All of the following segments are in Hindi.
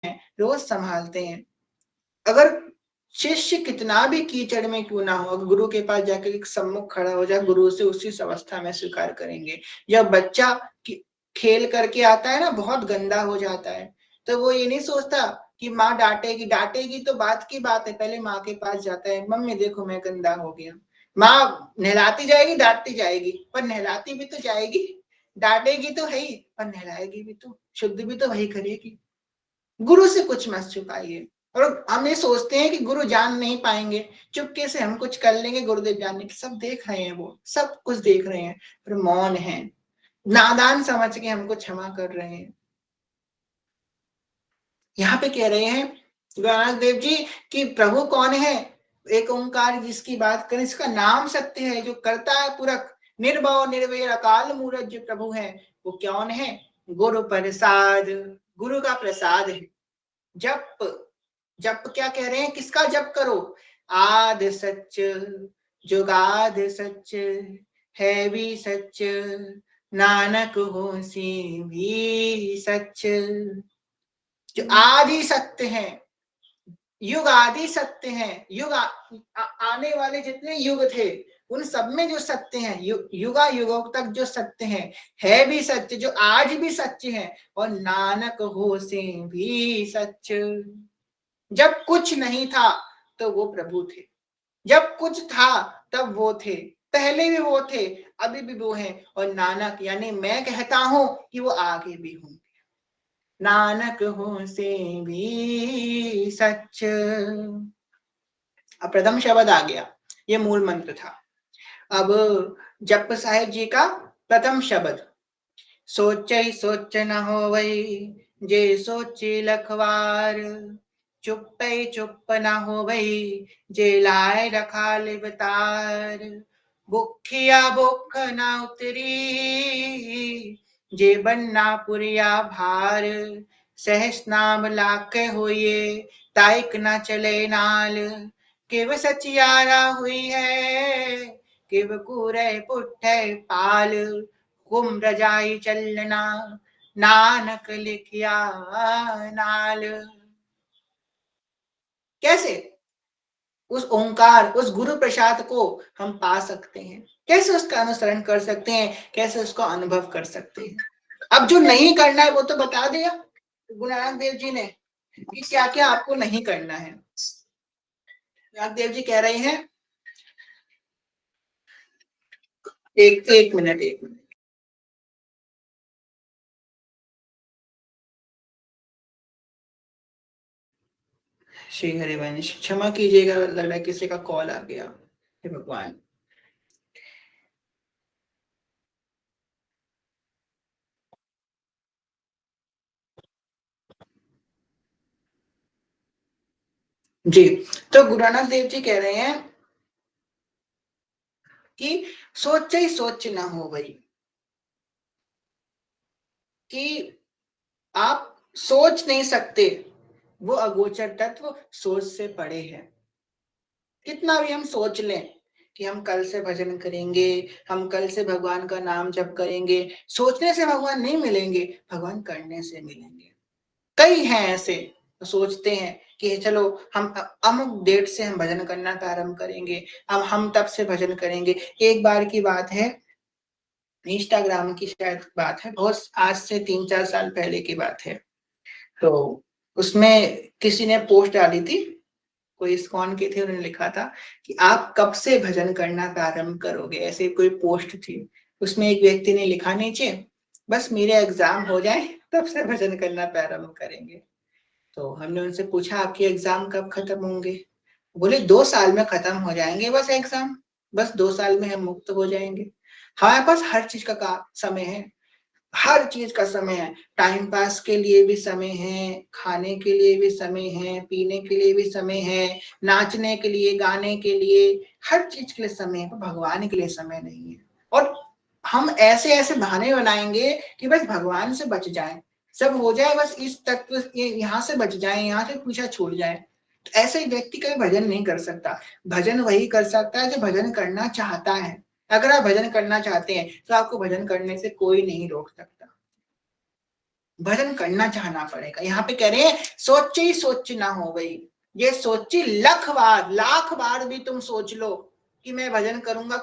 रोज संभालते हैं। अगर शिष्य कितना भी कीचड़ में क्यों ना हो, अगर गुरु के पास जाकर एक सम्मुख खड़ा हो जाए, गुरु से उसी अवस्था में स्वीकार करेंगे। जब बच्चा खेल करके आता है ना, बहुत गंदा हो जाता है, तो वो ये नहीं सोचता कि माँ डांटेगी, डांटेगी तो बात की बात है, पहले माँ के पास जाता है, मम्मी देखो मैं गंदा हो गया। माँ नहलाती जाएगी, डांटती जाएगी, पर नहलाती भी तो जाएगी, डांटेगी तो है ही, पर नहलाएगी भी तो, शुद्ध भी तो वही करेगी। गुरु से कुछ मत छुपाइए। और हम ये सोचते हैं कि गुरु जान नहीं पाएंगे, चुपके से हम कुछ कर लेंगे, गुरुदेव जान नहीं, सब देख रहे हैं, वो सब कुछ देख रहे हैं, पर मौन है, नादान समझ के हमको क्षमा कर रहे हैं। यहाँ पे कह रहे हैं गुरु नानक देव जी कि प्रभु कौन है, एक ओंकार जिसकी बात करें, इसका नाम सत्य है, जो करता है पुरख, निर्भव निर्वैर अकाल मूरत जो प्रभु है, वो कौन है, गुरु प्रसाद, गुरु का प्रसाद है। जप, जप क्या कह रहे हैं, किसका जप करो, आद सच, जुगाद सच, है भी सच, नानक होसी भी सच। जो आदि सत्य है, युग आदि सत्य है, आने वाले जितने युग थे उन सब में जो सत्य है, युगा युगों तक जो सत्य है भी सत्य, जो आज भी सत्य है, और नानक हो से भी सच। जब कुछ नहीं था तो वो प्रभु थे, जब कुछ था तब वो थे, पहले भी वो थे, अभी भी वो हैं, और नानक यानी मैं कहता हूं कि वो आगे भी होंगे। नानक हो से भी सच। अब प्रथम शब्द आ गया, ये मूल मंत्र था। अब जप साहेब जी का प्रथम शब्द, सोचे सोच न हो वही, जे सोचे लखवार, चुप चुप न हो वही, जे लाए रखा लिवतार, भुखिया भुख न उतरी, जे बन्ना पुरिया भार, सहस नाम लाके होइए, ताइक न चले नाल, किव सचियारा हुई है, किव कूरे पुट्ठे पाल, कुम रजाई चलना, नानक लिखिया नाल। कैसे उस ओंकार, उस गुरु प्रसाद को हम पा सकते हैं, कैसे उसका अनुसरण कर सकते हैं, कैसे उसको अनुभव कर सकते हैं। अब जो नहीं करना है वो तो बता दिया गुरु नानक देव जी ने कि क्या क्या आपको नहीं करना है। नानक देव जी कह रहे हैं, एक मिनट। श्री हरिवंश, क्षमा कीजिएगा, लग रहा है किसी का कॉल आ गया। हे भगवान। जी, तो गुरु नानक देव जी कह रहे हैं कि सोच ही सोच ना हो भाई, कि आप सोच नहीं सकते, वो अगोचर तत्व सोच से परे है। कितना भी हम सोच लें कि हम कल से भजन करेंगे, हम कल से भगवान का नाम जप करेंगे, सोचने से भगवान नहीं मिलेंगे, भगवान करने से मिलेंगे। कई हैं ऐसे तो सोचते हैं कि चलो हम अमुक डेट से हम भजन करना प्रारंभ करेंगे, हम तब से भजन करेंगे। एक बार की बात है, इंस्टाग्राम की शायद बात है, बहुत आज से 3-4 साल पहले की बात है। तो उसमें किसी ने पोस्ट डाली थी, कोई इस्कॉन के थे, उन्होंने लिखा था कि आप कब से भजन करना प्रारंभ करोगे, ऐसे कोई पोस्ट थी। उसमें एक व्यक्ति ने लिखा नीचे, बस मेरे एग्जाम हो जाए तब से भजन करना प्रारंभ करेंगे। तो हमने उनसे पूछा आपके एग्जाम कब खत्म होंगे, बोले 2 साल में खत्म हो जाएंगे बस एग्जाम, बस 2 साल में हम मुक्त हो जाएंगे। हमारे पास हर चीज का समय है, हर चीज का समय है, टाइम पास के लिए भी समय है, खाने के लिए भी समय है, पीने के लिए भी समय है, नाचने के लिए, गाने के लिए, हर चीज के लिए समय है, पर भगवान के लिए समय नहीं है। और हम ऐसे ऐसे बहाने बनाएंगे कि बस भगवान से बच जाए, सब हो जाए, बस इस तत्व यहाँ से बच जाए, यहाँ से पीछा छूट जाए। तो ऐसे व्यक्ति कभी भजन नहीं कर सकता। भजन वही कर सकता है जो भजन करना चाहता है। अगर आप भजन करना चाहते हैं तो आपको भजन करने से कोई नहीं रोक सकता। भजन करना चाहना पड़ेगा। यहाँ पे कह रहे हैं सोची ही सोच ना हो गई, ये सोची लाख बार भी तुम सोच लो कि मैं भजन करूंगा,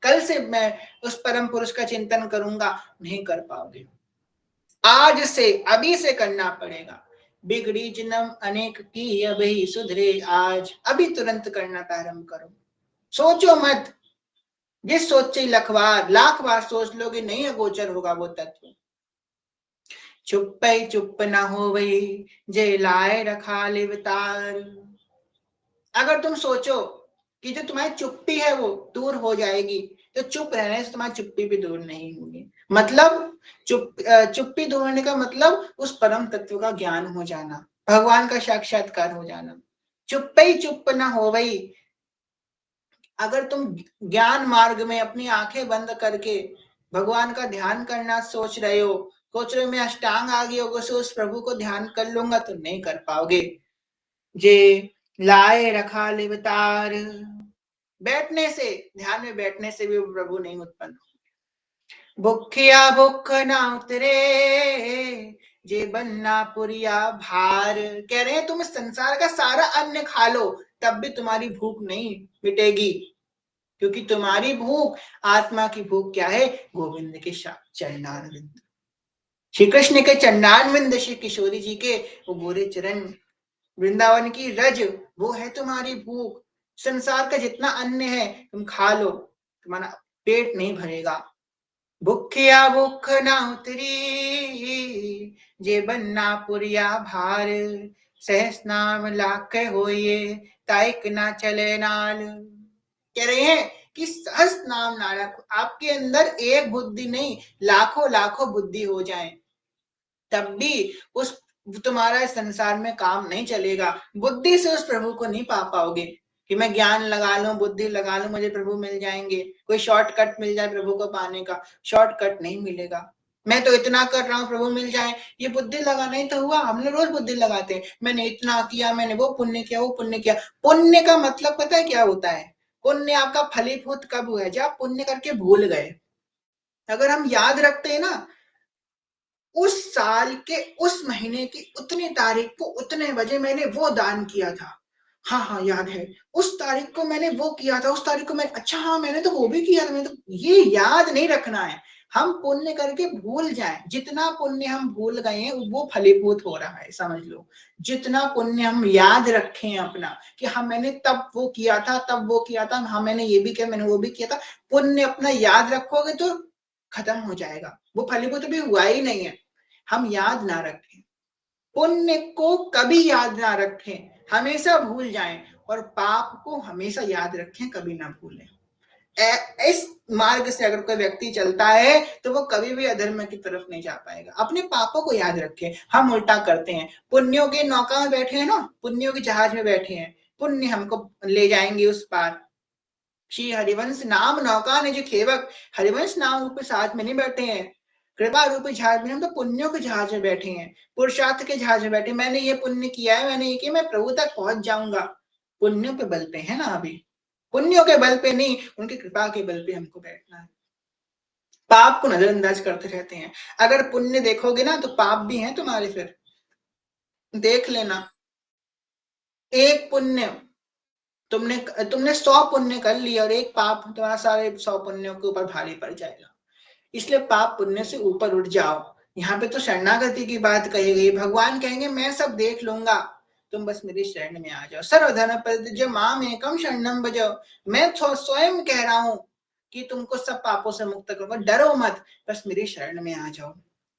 कल से मैं उस परम पुरुष का चिंतन करूंगा, नहीं कर पाओगे। आज से, अभी से करना पड़ेगा। बिगड़ी जन्म अनेक की, अभी सुधरे आज, अभी तुरंत करना प्रारंभ करो। सोचो मत, जिस सोचे लाख बार सोच लोगे नहीं अगोचर होगा वो तत्व। चुप पे चुप न हो वही, जे लाए रखा लिवतार। अगर तुम सोचो कि जो तुम्हारी चुप्पी है वो दूर हो जाएगी, तो चुप रहने से तुम्हारी चुप्पी भी दूर नहीं होगी। मतलब चुप्पी दूर होने का मतलब उस परम तत्व का ज्ञान हो जाना, भगवान का साक्षात्कार हो जाना। चुप पे ही चुप न हो वही, अगर तुम ज्ञान मार्ग में अपनी आंखें बंद करके भगवान का ध्यान करना सोच रहे हो, मैं अष्टांग आदि योगों से उस प्रभु को ध्यान कर लूंगा, तो नहीं कर पाओगे। जे लाए रखा लिवतार, बैठने से, ध्यान में बैठने से भी प्रभु नहीं उत्पन्न। भुखिया भुख ना उतरे, जे बनना पुरिया भार। कह रहे हैं तुम संसार का सारा अन्न खा लो, तब भी तुम्हारी भूख नहीं मिटेगी, क्योंकि तुम्हारी भूख, आत्मा की भूख क्या है? गोविंद के चरणारविंद, श्री कृष्ण के चरणारविंद, श्री किशोरी जी के वो गोरे चरण, वृंदावन की रज, वो है तुम्हारी भूख। संसार का जितना अन्न है तुम खा लो, तुम्हारा पेट नहीं भरेगा। भूखिया भूख ना उतरी, जे बनना पुरिया भार। सहस नाम लाख होइए, ताइक ना चले नाल। कह रहे हैं कि सहस नाम नारक, आपके अंदर एक बुद्धि नहीं, लाखों लाखों बुद्धि हो जाए, तब भी उस तुम्हारा संसार में काम नहीं चलेगा। बुद्धि से उस प्रभु को नहीं पा पाओगे कि मैं ज्ञान लगा लूं, बुद्धि लगा लूं, मुझे प्रभु मिल जाएंगे, कोई शॉर्टकट मिल जाए प्रभु को पाने का, शॉर्टकट नहीं मिलेगा। मैं तो इतना कर रहा हूँ प्रभु मिल जाए, ये बुद्धि लगाना ही तो हुआ। हम लोग रोज बुद्धि लगाते हैं, मैंने इतना किया, मैंने वो पुण्य किया, वो पुण्य किया। पुण्य का मतलब पता है क्या होता है? पुण्य आपका फलीभूत कब हुआ है? जब आप पुण्य करके भूल गए। अगर हम याद रखते हैं ना, उस साल के उस महीने की उतनी तारीख को उतने बजे मैंने वो दान किया था, हाँ हाँ याद है, उस तारीख को मैंने वो किया था, उस तारीख को मैं, अच्छा हाँ मैंने तो वो भी किया था, मैं तो, ये याद नहीं रखना है। हम पुण्य करके भूल जाएं, जितना पुण्य हम भूल गए हैं वो फलीभूत हो रहा है, समझ लो। जितना पुण्य हम याद रखें अपना, कि हाँ मैंने तब वो किया था, तब वो किया था, हाँ मैंने ये भी किया, मैंने वो भी किया था, पुण्य अपना याद रखोगे तो खत्म हो जाएगा, वो फलीभूत भी हुआ ही नहीं है। हम याद ना रखें, पुण्य को कभी याद ना रखें, हमेशा भूल जाएं, और पाप को हमेशा याद रखें, कभी ना भूलें। इस मार्ग से अगर कोई व्यक्ति चलता है तो वो कभी भी अधर्म की तरफ नहीं जा पाएगा। अपने पापों को याद रखें। हम उल्टा करते हैं, पुण्यों के नौका में बैठे हैं ना, पुण्यों के जहाज में बैठे हैं, पुण्य हमको ले जाएंगे उस पार। श्री हरिवंश नाम नौका ने जो खेवक, हरिवंश नाम रूप साथ में नहीं बैठे हैं, कृपा रूपी जहाज में, हम तो पुण्यों के जहाज में बैठे हैं, पुरुषार्थ के जहाज में बैठे। मैंने ये पुण्य किया है, मैंने ये किया, मैं प्रभु तक पहुंच जाऊंगा। पुण्यों के बल पे है ना, अभी पुण्यों के बल पे नहीं, उनकी कृपा के बल पे हमको बैठना है। पाप को नजरअंदाज करते रहते हैं। अगर पुण्य देखोगे ना तो पाप भी है तुम्हारे, फिर देख लेना। एक पुण्य तुमने तुमने 100 पुण्य कर लिया और एक पाप तुम्हारा सारे 100 पुण्यों के ऊपर भारी पड़ जाएगा। इसलिए पाप पुण्य से ऊपर उठ जाओ। यहाँ पे तो शरणागति की बात कही गई, भगवान कहेंगे मैं सब देख लूंगा, तुम बस मेरी शरण में आ जाओ। सर्वधन परित्यज्य माम एकम शरणम भज, मैं स्वयं कह रहा हूं कि तुमको सब पापों से मुक्त करूंगा, डरो मत, बस मेरी शरण में आ जाओ।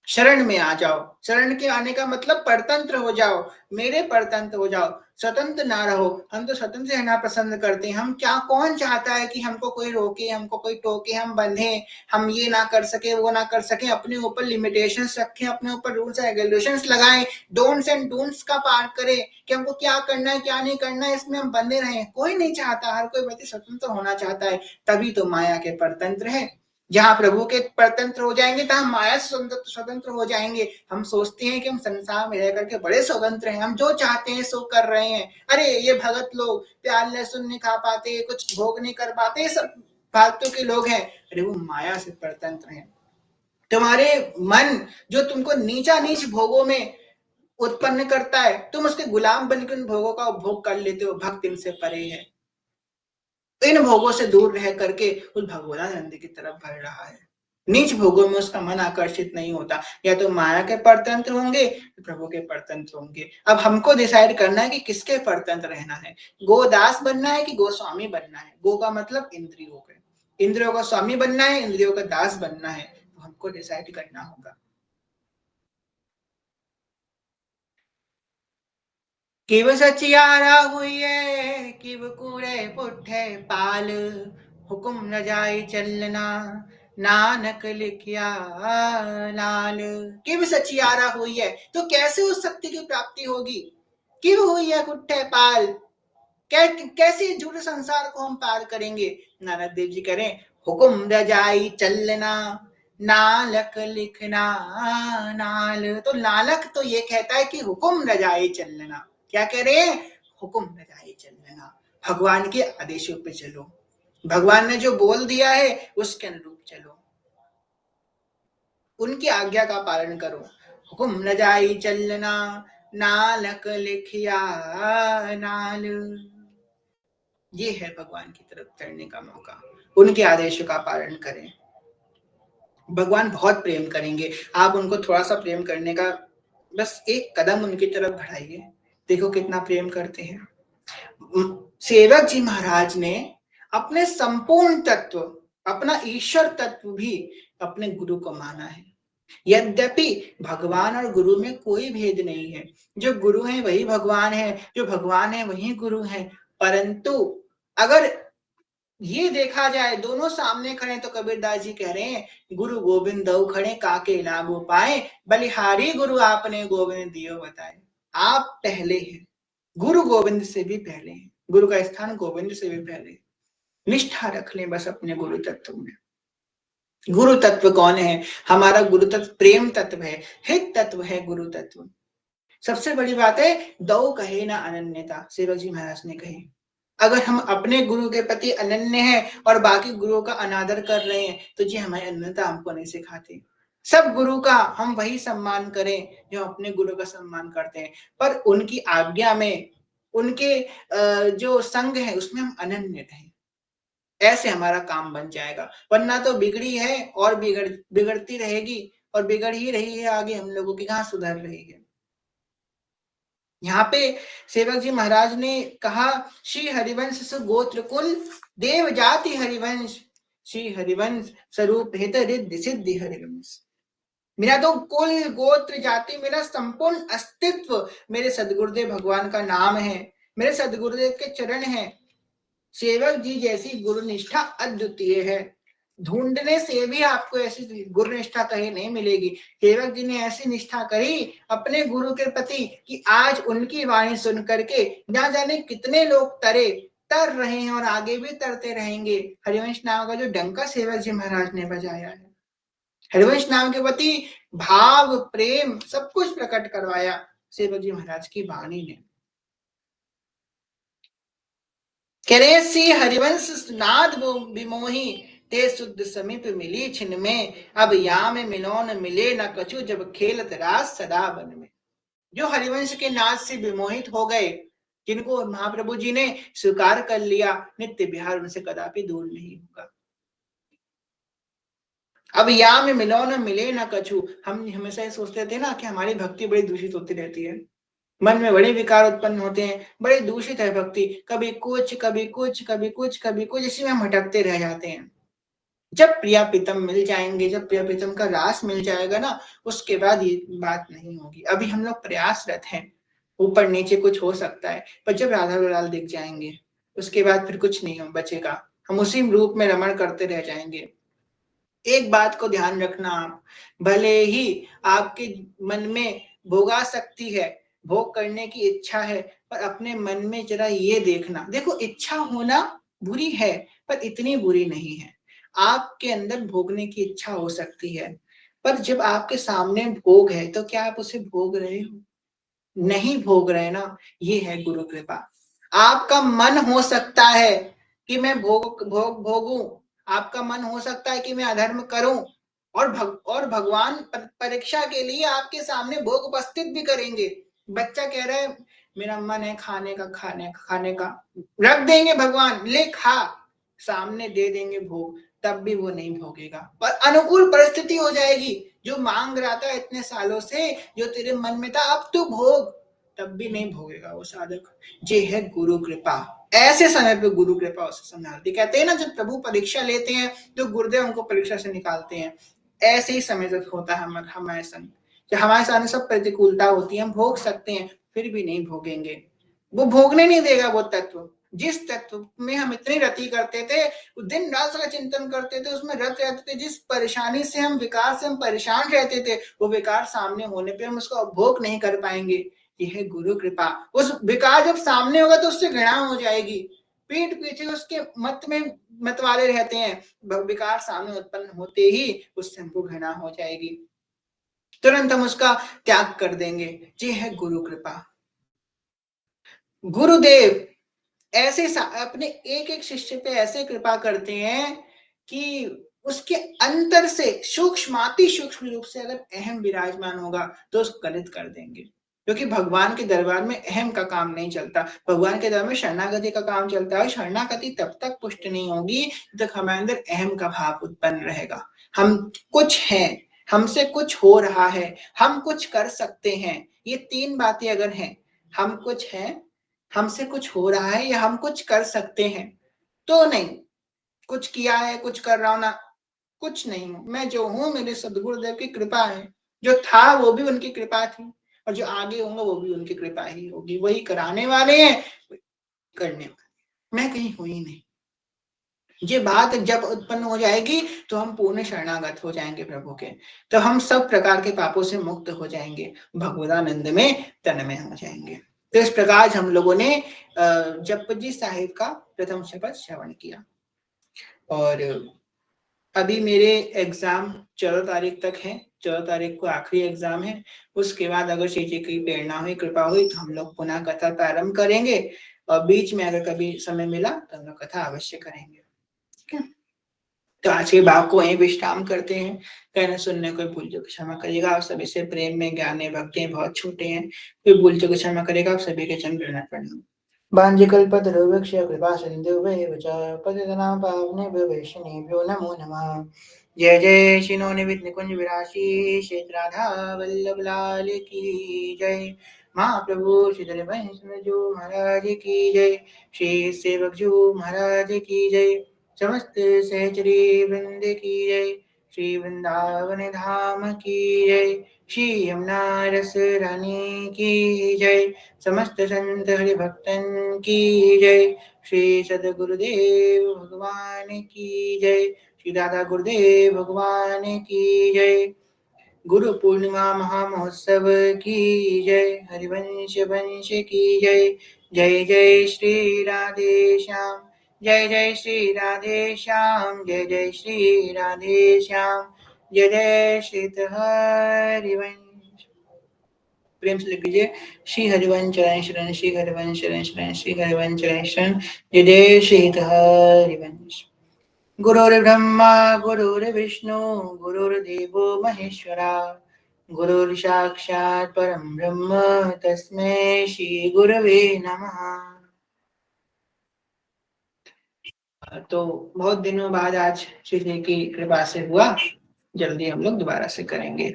शरण में आ जाओ, शरण के आने का मतलब परतंत्र हो जाओ, मेरे परतंत्र हो जाओ, स्वतंत्र ना रहो। हम तो स्वतंत्र रहना पसंद करते हैं। हम क्या, कौन चाहता है कि हमको कोई रोके, हमको कोई टोके, हम बंधे, हम ये ना कर सके, वो ना कर सके, अपने ऊपर लिमिटेशंस रखें, अपने ऊपर रूल्स एंड रेगुलेशंस लगाएं, डोंट्स एंड डूंट्स का पार करें कि हमको क्या करना है क्या नहीं करना है, इसमें हम बंधे रहें। कोई नहीं चाहता, हर कोई व्यक्ति स्वतंत्र होना चाहता है। तभी तो माया के परतंत्र है। जहां प्रभु के परतंत्र हो जाएंगे तहां माया से स्वतंत्र हो जाएंगे। हम सोचते हैं कि हम संसार में रह करके बड़े स्वतंत्र हैं, हम जो चाहते हैं सो कर रहे हैं। अरे ये भगत लोग प्याज लहसुन नहीं खा पाते, कुछ भोग नहीं कर पाते, सब फालतू के लोग हैं। अरे वो माया से परतंत्र हैं, तुम्हारे मन जो तुमको नीचा नीच भोगों में उत्पन्न करता है, तुम उसके गुलाम बनकर उन भोगों का उपभोग कर लेते हो। भक्त इनसे परे है, इन भोगों से दूर रह करके उस भगवदानंद की तरफ बढ़ रहा है। नीच भोगों में उसका मन आकर्षित नहीं होता। या तो माया के परतंत्र होंगे, प्रभु के परतंत्र होंगे। अब हमको डिसाइड करना है कि किसके परतंत्र रहना है, गोदास बनना है कि गोस्वामी बनना है। गो का मतलब इंद्रियों के, इंद्रियों का स्वामी बनना है, इंद्रियों का दास बनना है, तो हमको डिसाइड करना होगा। किव सचियारा हुए किव कूड़े पुठे पाल, हुकुम न जाई चलना नानक लिखिया लाल। किव सचियारा हुई है, तो कैसे उस शक्ति की प्राप्ति होगी। किव हुई है कुट्ठे पाल, कैसे झूठे संसार को हम पार करेंगे। नारद देव जी करें, हुकुम रजाई चलना नालक लिखना नाल। तो नालक तो ये कहता है कि हुकुम रजाई चलना, क्या कह रहे हैं, हुकुम रजाई चलना, भगवान के आदेशों पे चलो, भगवान ने जो बोल दिया है उसके अनुरूप चलो, उनकी आज्ञा का पालन करो। हुकुम रजाई चलना नालक लिखिया नाल। ये है भगवान की तरफ चढ़ने का मौका, उनके आदेशों का पालन करें। भगवान बहुत प्रेम करेंगे, आप उनको थोड़ा सा प्रेम करने का बस एक कदम उनकी तरफ बढ़ाइए, देखो कितना प्रेम करते हैं। सेवक जी महाराज ने अपने संपूर्ण तत्व, अपना ईश्वर तत्व भी अपने गुरु को माना है। यद्यपि भगवान और गुरु में कोई भेद नहीं है, जो गुरु है वही भगवान है, जो भगवान है वही गुरु है। परंतु अगर ये देखा जाए दोनों सामने खड़े, तो कबीरदास जी कह रहे हैं, गुरु गोविंद दो खड़े काके लागू पाए, बलिहारी गुरु आपने गोविंद दियो बताए। आप पहले हैं, गुरु गोविंद से भी पहले हैं, गुरु का स्थान गोविंद से भी पहले। निष्ठा रख लें बस अपने गुरु तत्व में। गुरु तत्व कौन है, हमारा गुरु तत्व प्रेम तत्व है, हित तत्व है गुरु तत्व। सबसे बड़ी बात है, दो कहे ना अनन्यता, सेवक जी महाराज ने कही। अगर हम अपने गुरु के प्रति अनन्य हैं और बाकी गुरुओं का अनादर कर रहे हैं, तो जी हमारी अनन्यता हमको नहीं सिखाती। सब गुरु का हम वही सम्मान करें जो अपने गुरु का सम्मान करते हैं, पर उनकी आज्ञा में, उनके जो संग है उसमें हम अनन्य रहें, ऐसे हमारा काम बन जाएगा। वरना तो बिगड़ी है और बिगड़ती रहेगी, और बिगड़ ही रही है आगे, हम लोगों की कहाँ सुधर रही है। यहाँ पे सेवक जी महाराज ने कहा, श्री हरिवंश सुगोत्र कुल देव जाति हरिवंश, श्री हरिवंश स्वरूप हित रिद्धि सिद्धि हरिवंश। मेरा तो कुल गोत्र जाति, मेरा संपूर्ण अस्तित्व मेरे सदगुरुदेव भगवान का नाम है, मेरे सदगुरुदेव के चरण हैं। सेवक जी जैसी गुरु निष्ठा अद्वितीय है, ढूंढने से भी आपको ऐसी गुरु निष्ठा कहीं नहीं मिलेगी। सेवक जी ने ऐसी निष्ठा करी अपने गुरु के प्रति कि आज उनकी वाणी सुन करके ना जाने कितने लोग तर रहे हैं और आगे भी तरते रहेंगे। हरिवंश नाम का जो डंका सेवक जी महाराज ने बजाया है, हरिवंश नाम के प्रति भाव प्रेम सब कुछ प्रकट करवाया सेवक जी महाराज की वाणी ने। कह रहे सी हरिवंश नाद विमोही ते शुद्ध समीप मिली छिन में, अब याम मिलोन मिले न कछु जब खेलत रास सदा बन में। जो हरिवंश के नाद से विमोहित हो गए, जिनको महाप्रभु जी ने स्वीकार कर लिया, नित्य बिहार उनसे कदापि दूर नहीं होगा। अब याम मिलोन मिले न कछु, हम हमेशा सोचते थे ना कि हमारी भक्ति बड़ी दूषित होती रहती है, मन में बड़े विकार उत्पन्न होते हैं, बड़े दूषित है भक्ति, कभी कुछ कभी कुछ कभी कुछ कभी कुछ, इसी में हम भटकते रह जाते हैं। जब प्रिया प्रीतम मिल जाएंगे, जब प्रिया प्रीतम का रास मिल जाएगा ना, उसके बाद ये बात नहीं होगी। अभी हम लोग प्रयासरत हैं, ऊपर नीचे कुछ हो सकता है, पर जब राधा लाल दिख जाएंगे उसके बाद फिर कुछ नहीं बचेगा, हम उसी रूप में रमण करते रह जाएंगे। एक बात को ध्यान रखना, आप भले ही आपके मन में भोगासक्ति है, भोग करने की इच्छा है, पर अपने मन में जरा ये देखना, देखो इच्छा होना बुरी है पर इतनी बुरी नहीं है। आपके अंदर भोगने की इच्छा हो सकती है, पर जब आपके सामने भोग है तो क्या आप उसे भोग रहे हो, नहीं भोग रहे ना, ये है गुरु कृपा। आपका मन हो सकता है कि मैं भोगूं, आपका मन हो सकता है कि मैं अधर्म करूं, और भगवान परीक्षा के लिए आपके सामने भोग उपस्थित भी करेंगे। बच्चा कह रहा है मेरा मन है खाने का, रख देंगे भगवान, ले खा, सामने दे देंगे भोग, तब भी वो नहीं भोगेगा। और अनुकूल परिस्थिति हो जाएगी, जो मांग रहा था इतने सालों से, जो तेरे मन में था, अब तू भोग, तब भी नहीं भोगेगा वो साधक। ये है गुरु कृपा। ऐसे समय पे गुरु कृपा उसे संभालती। कहते हैं ना, जब प्रभु परीक्षा लेते हैं तो गुरुदेव उनको परीक्षा से निकालते हैं। ऐसे ही समय तक होता है हमारे संग, हमारे सामने सब प्रतिकूलता होती है, हम भोग सकते हैं, फिर भी नहीं भोगेंगे। वो भोगने नहीं देगा। वो तत्व, जिस तत्व में हम इतनी रति करते थे, दिन रात का चिंतन करते थे, उसमें रत रहते थे, जिस परेशानी से हम विकार से हम परेशान रहते थे, वो विकार सामने होने पे हम उसका उपभोग नहीं कर पाएंगे। यह है गुरु कृपा। उस विकार जब सामने होगा तो उससे घृणा हो जाएगी। पीठ पीछे उसके मत में मतवाले रहते हैं, विकार सामने उत्पन्न होते ही उससे हमको घृणा हो जाएगी, तुरंत हम उसका त्याग कर देंगे। ये है गुरु कृपा। गुरुदेव ऐसे अपने एक एक शिष्य पे ऐसे कृपा करते हैं कि उसके अंतर से सूक्ष्माति सूक्ष्म रूप से अगर अहम विराजमान होगा तो उसको गलित कर देंगे। क्योंकि भगवान के दरबार में अहम का काम नहीं चलता, भगवान के दरबार में शरणागति का काम चलता है। शरणागति तब तक पुष्ट नहीं होगी जब तक हमारे अंदर अहम का भाव उत्पन्न रहेगा। हम कुछ हैं, हमसे कुछ हो रहा है, हम कुछ कर सकते हैं, ये तीन बातें अगर हैं, हम कुछ हैं, हमसे कुछ हो रहा है, या हम कुछ कर सकते हैं, तो नहीं कुछ किया है, कुछ कर रहा हूं ना, कुछ नहीं हूं, मैं जो हूं मेरे सदगुरुदेव की कृपा है। जो था वो भी उनकी कृपा थी, और जो आगे होंगे वो भी उनकी कृपा ही होगी। वही कराने वाले हैं, करने वाले, मैं कहीं हुई नहीं। ये बात जब उत्पन्न हो जाएगी तो हम पूर्ण शरणागत हो जाएंगे प्रभु के, तो हम सब प्रकार के पापों से मुक्त हो जाएंगे, भगवदानंद में तन्मय हो जाएंगे। तो इस प्रकार हम लोगों ने जपजी साहिब का प्रथम शपथ श्रवण किया। और अभी मेरे एग्जाम 14 तारीख तक है, 14 तारीख को आखिरी एग्जाम है। उसके बाद अगर श्री जी की प्रेरणा हुई, कृपा हुई, तो हम लोग पुनः कथा प्रारंभ करेंगे, और बीच में अगर कभी समय मिला तो हम लोग कथा अवश्य करेंगे। तो आज के भाव को यही विश्राम करते हैं। कहने सुनने कोई भूल चूक क्षमा करिएगा। आप सभी से प्रेम में, ज्ञान में, भक्ति में बहुत छोटे हैं, कोई भूल चूक क्षमा करेगा। आप सभी के चरण प्रणाम। बांजिकल्पतरुवृक्ष कृपा सिन्धुभ्येव च पतितनां पावनेभ्यो वैष्णवेभ्यो नमो नमः। जय जय श्री नवनिधि निकुंज विरासी क्षेत्र राधा वल्लभ लाल की जय। महाप्रभु श्री धनवंशजू महाराज की जय। श्री सेवक जू महाराज की जय। समस्त सहचरी वृंद की जय। श्री वृंदावन धाम की जय। श्री यमुना रस रानी की जय। समस्त संत हरि भक्तन की जय। श्री सदगुरुदेव भगवान की जय। श्री राधा गुरुदेव भगवान की जय। गुरु पूर्णिमा महामहोत्सव की जय। हरिवंश वंश की जय। जय जय श्री राधे श्याम, जय जय श्री राधे श्याम, जय जय श्री राधे श्याम, जय जय श्री हरिवंश। प्रेम से लिख लीजिए, श्री हरिवंश शरण शरण, श्री हरिवंश शरण शरण, श्री हरिवंश शरण शरण, जय जय श्री हरिवंश। गुरुर्ब्रह्मा गुरुर्विष्णु गुरुर्देवो महेश्वरा, गुरुर्साक्षात् परम ब्रह्म तस्मै श्री गुरवे नमः। तो बहुत दिनों बाद आज श्री जी की कृपा से हुआ, जल्दी हम लोग दोबारा से करेंगे।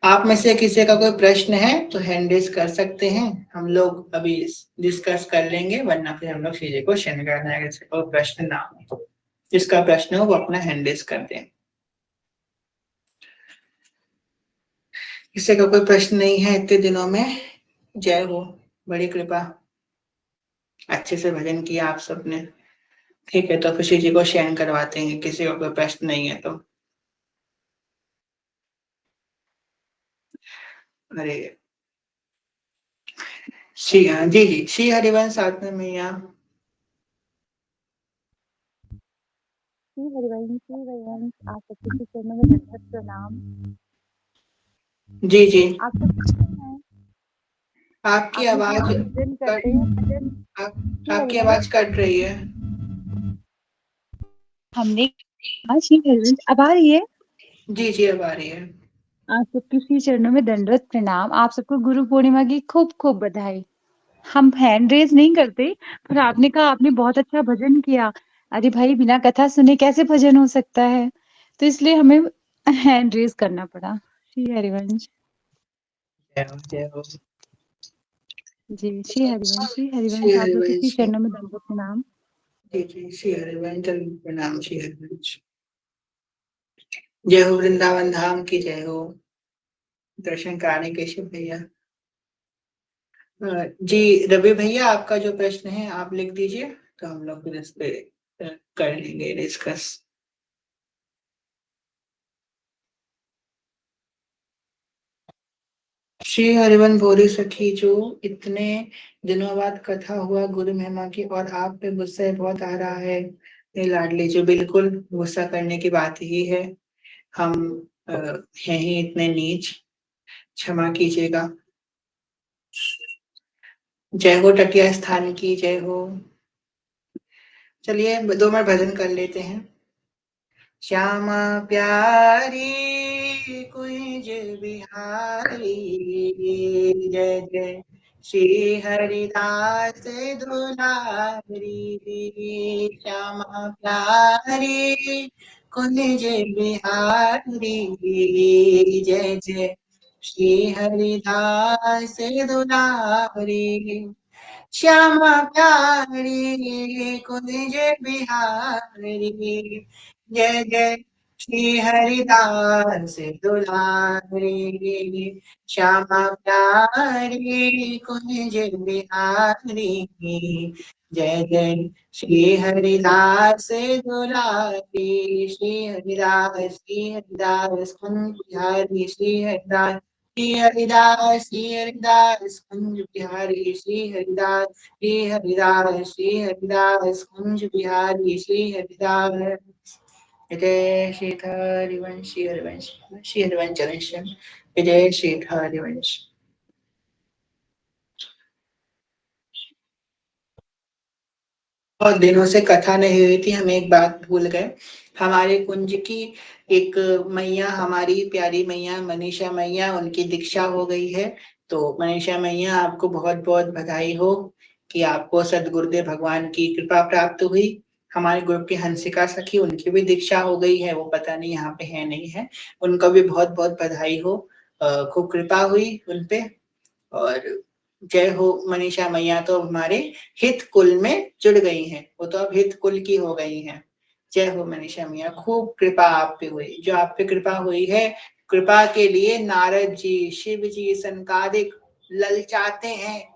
आप में से किसी का कोई प्रश्न है तो हैंड रेज कर सकते हैं, हम लोग अभी डिस्कस कर लेंगे, वरना फिर हम लोग श्री जी को शयन करना है। कोई प्रश्न ना हो, जिसका प्रश्न हो वो अपना हैंड रेज कर दें। किसी का कोई प्रश्न नहीं है इतने दिनों में? जय हो, बड़ी कृपा, अच्छे से भजन किया आप सबने। ठीक है, तो किसी जी को शयन करवाते हैं, किसी का कोई प्रश्न नहीं है तो। अरे श्री, जी जी, श्री हरिवंश आत्मा मैया। श्री हरिवंश आप सबके चरणों में दंडवत प्रणाम। जी जी, आप सब कैसे हैं? आपकी आवाज भजन करते हैं भजन। आपकी आवाज कट रही है। हमने श्री हरिवंश अब आ रही है? जी जी, अब आ रही है। आप सबके श्री चरणों में दंडवत प्रणाम। आप सबको गुरु पूर्णिमा की खूब खूब बधाई। हम हैंड रेज नहीं करते, पर आपने कहा आपने बहुत अच्छा भजन किया। अरे भाई, बिना कथा सुने कैसे भजन हो सकता है? तो इसलिए हमें हैंड रेज करना पड़ा। श्री हरिवंश। जय हो। जी, श्री हरिवंश, श्री श्री हरिवंश। आप सबके श्री हरिवंश। चरणों में दंडवत प्रणाम। जी जी, श्री हरिवंश प्रणाम। श्री हरिवंश। जय हो वृंदावन धाम की जय हो। दर्शन कराने के शुभ भैया। जी रवि भैया, आपका जो प्रश्न है आप लिख दीजिए, तो हम लोग फिर इस पे कर लेंगे डिस्कस। श्री हरिवन भोरी सखी, जो इतने दिनों बाद कथा हुआ गुरु महिमा की और आप पे गुस्सा बहुत आ रहा है। ये लाडली जो, बिल्कुल गुस्सा करने की बात ही है। हम अ, हैं ही इतने नीच, क्षमा कीजिएगा। जय हो टकिया स्थान की जय हो। चलिए 2 मिनट भजन कर लेते हैं। श्यामा प्यारी कुंज बिहारी, जय जय श्री हरिदास दुलारी। श्यामा प्यारी कुंज बिहारी, जय जय श्री हरिदास दुलारी। श्यामा प्यारी कुंज बिहारी, जय जय श्री हरिदास दुलारी। श्यामा प्यारी कुंज बिहारी, जय जय श्री हरिदास दुलारी। श्री हरिदास, श्री हरिदास कुंज बिहारी, श्री हरिदास, श्री हरिदास, श्री हरिदास कुंज बिहारी, श्री हरिदास, श्री हरिदास, श्री हरिदास कुंज बिहारी, श्री हरिदास। जय श्री हरिवंश, श्री हरिवंश, श्री हरिवंश जय जय श्री हरिवंश। बहुत दिनों से कथा नहीं हुई थी, हम एक बात भूल गए। हमारे कुंज की एक मैया, हमारी प्यारी मैया मनीषा मैया, उनकी दीक्षा हो गई है। तो मनीषा मैया, आपको बहुत बहुत बधाई हो कि आपको सदगुरुदेव भगवान की कृपा प्राप्त हुई। हमारे ग्रुप की हंसिका सखी, उनकी भी दीक्षा हो गई है, वो पता नहीं यहाँ पे है नहीं है। उनको भी बहुत बहुत बधाई हो। खूब कृपा हुई उनपे। और जय हो मनीषा मैया, तो हमारे हित कुल में जुड़ गई हैं, वो तो अब हित कुल की हो गई हैं। जय हो मनीषा मैया, खूब कृपा आप पे हुई। जो आप पे कृपा हुई है, कृपा के लिए नारद जी, शिव जी, सनकादिक ललचाते हैं,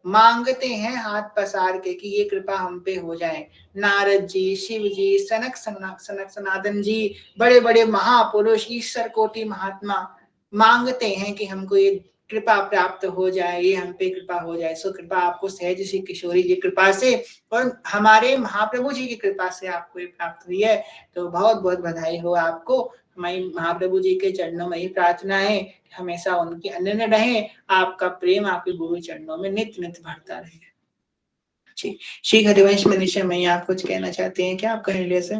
मांगते हैं हाथ पसार के कि ये कृपा हम पे हो जाए। नारद जी, शिव जी, सनक सनातन जी, बड़े बड़े महापुरुष, ईश्वर कोटि महात्मा मांगते हैं कि हमको ये कृपा प्राप्त हो जाए, ये हम पे कृपा हो जाए। सो कृपा आपको सहज श्री किशोरी जी कृपा से और हमारे महाप्रभु जी की कृपा से आपको ये प्राप्त हुई है। तो बहुत बहुत बधाई हो आपको। हमारी महाप्रभु जी के चरणों में ही प्रार्थना है कि हमेशा उनके अनन्य रहे, आपका प्रेम आपके गुरु चरणों में नित्य नित्य बढ़ता रहे। जी, श्री हरिवंश मनीषा मैया, आप कुछ कहना चाहते हैं क्या आपका हृदय से?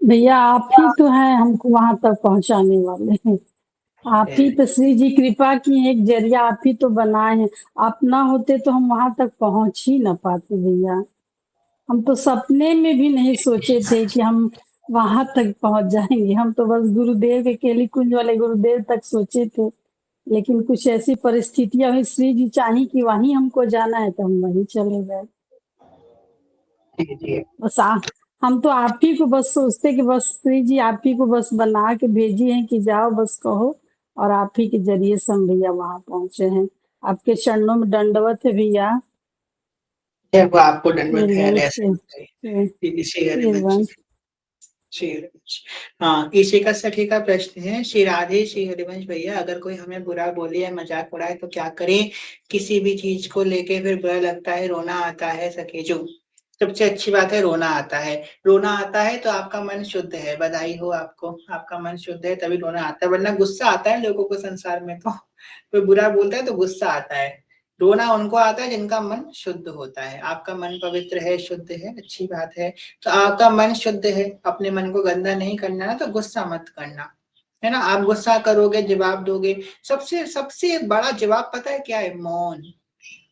भैया आप ही तो हैं हमको वहां तक पहुंचाने वाले हैं। आप ही तो श्री जी कृपा की एक जरिया आप ही तो बनाए हैं। आप ना होते तो हम वहां तक पहुंच ही ना पाते भैया। हम तो सपने में भी नहीं सोचे थे कि हम वहां तक पहुंच जाएंगे। हम तो बस गुरुदेव के केली कुंज वाले गुरुदेव तक सोचे थे, लेकिन कुछ ऐसी परिस्थितियां हुई, श्री जी चाही कि वहीं हमको जाना है तो हम वहीं चले गए। बस हम तो आप ही को बस सोचते कि बस श्री जी आप ही को बस बना के भेजी हैं कि जाओ बस कहो, और आप ही के जरिए से हम भैया वहां पहुंचे हैं। आपके चरणों में दंडवत है भैया। वो आपको दंडवत है निर्वंश ऐसे। श्री हरिवंश, निर्वंश। श्री हरिवंश। हाँ, इसी का सखी का प्रश्न है। श्री राधे, श्री हरिवंश भैया, अगर कोई हमें बुरा बोले या मजाक उड़ाए तो क्या करें? किसी भी चीज को लेके फिर बुरा लगता है, रोना आता है सखी जो। सबसे अच्छी बात है रोना आता है। रोना आता है तो आपका मन शुद्ध है, बधाई हो आपको, आपका मन शुद्ध है तभी रोना आता है, वरना गुस्सा आता है लोगों को संसार में। तो कोई बुरा बोलता है तो गुस्सा आता है रोना उनको आता है जिनका मन शुद्ध होता है। आपका मन पवित्र है, शुद्ध है, अच्छी बात है। तो आपका मन शुद्ध है, अपने मन को गंदा नहीं करना ना, तो गुस्सा मत करना, है ना। आप गुस्सा करोगे, जवाब दोगे, सबसे सबसे बड़ा जवाब पता है क्या है? मौन।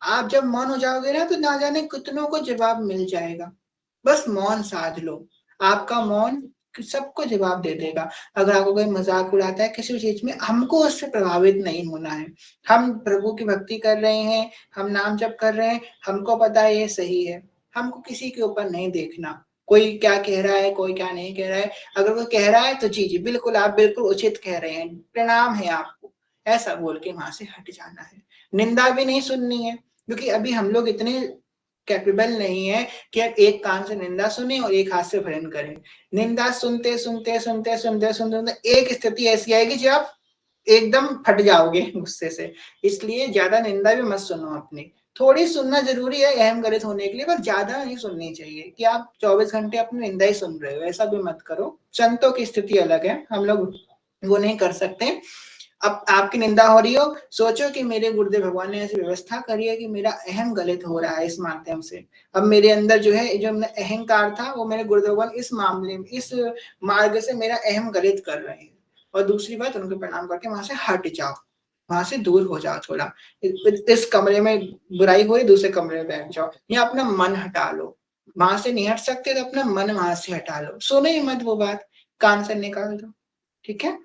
आप जब मौन हो जाओगे ना, तो ना जाने कितनों को जवाब मिल जाएगा। बस मौन साध लो, आपका मौन सबको जवाब दे देगा। अगर आपको कोई मजाक उड़ाता है किसी चीज में, हमको उससे प्रभावित नहीं होना है। हम प्रभु की भक्ति कर रहे हैं, हम नाम जप कर रहे हैं, हमको पता है ये सही है। हमको किसी के ऊपर नहीं देखना, कोई क्या कह रहा है, कोई क्या नहीं कह रहा है। अगर कोई कह रहा है तो जी जी बिल्कुल, आप बिल्कुल उचित कह रहे हैं, प्रणाम है आपको, ऐसा बोल के वहां से हट जाना है। निंदा भी नहीं सुननी है, क्योंकि अभी हम लोग इतने कैपेबल नहीं है कि आप एक कान से निंदा सुने और एक हाथ से भजन करें। निंदा सुनते सुनते सुनते सुनते सुनते एक स्थिति ऐसी आएगी जब आप एकदम फट जाओगे गुस्से से। इसलिए ज्यादा निंदा भी मत सुनो अपनी, थोड़ी सुनना जरूरी है अहम गलत होने के लिए, पर ज्यादा नहीं सुननी चाहिए कि आप 24 घंटे अपनी निंदा ही सुन रहे हो, ऐसा भी मत करो। संतों की स्थिति अलग है, हम लोग वो नहीं कर सकते। अब आपकी निंदा हो रही हो, सोचो कि मेरे गुरुदेव भगवान ने ऐसी व्यवस्था करी है कि मेरा अहम गलत हो रहा है इस माध्यम से। अब मेरे अंदर जो है, जो अहंकार था, वो मेरे गुरुदेव भगवान इस मामले में, इस मार्ग से मेरा अहम गलत कर रहे हैं। और दूसरी बात, उनको प्रणाम करके वहां से हट जाओ, वहां से दूर हो जाओ थोड़ा। इस कमरे में बुराई हो रही, दूसरे कमरे में बैठ जाओ, या अपना मन हटा लो। वहां से नहीं हट सकते तो अपना मन वहां से हटा लो, सुनो ही मत वो बात, कान से निकाल दो, ठीक है।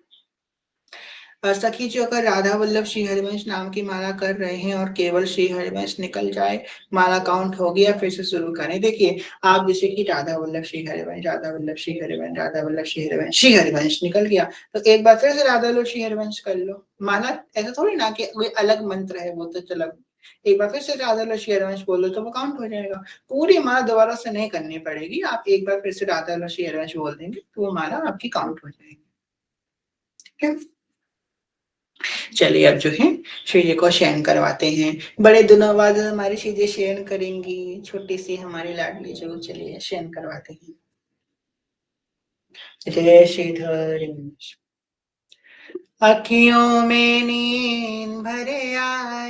सखी जो अगर राधा वल्लभ श्री हरिवंश नाम की माला कर रहे हैं और केवल श्री हरिवंश निकल जाए, माला काउंट हो गया, फिर से शुरू करें। देखिए, आप जैसे कि राधा वल्लभ श्री हरिवंश, राधा वल्लभ श्री हरिवंश, राधा वल्लभ श्री हरिवंश, श्री हरिवंश निकल गया, तो एक बार फिर से राधा वल्लभ श्री हरिवंश कर लो। माला ऐसा थोड़ी ना कि कोई अलग मंत्र है वो तो चलो, एक बार फिर से राधा वल्लभ श्री हरिवंश बोलो तो वो काउंट हो जाएगा। पूरी माला दोबारा से नहीं करनी पड़ेगी, आप एक बार फिर से राधा वल्लभ श्री हरिवंश बोल देंगे तो वो माला आपकी काउंट हो जाएगी, ठीक है। चलिए अब जो है श्री जी को शयन करवाते हैं। बड़े दिनों बाद हमारी श्री जी शयन करेंगी, छोटी सी हमारी लाडली जो, चलिए शयन करवाते हैं। जय श्रीधर। अखियों में नींद भरे आए,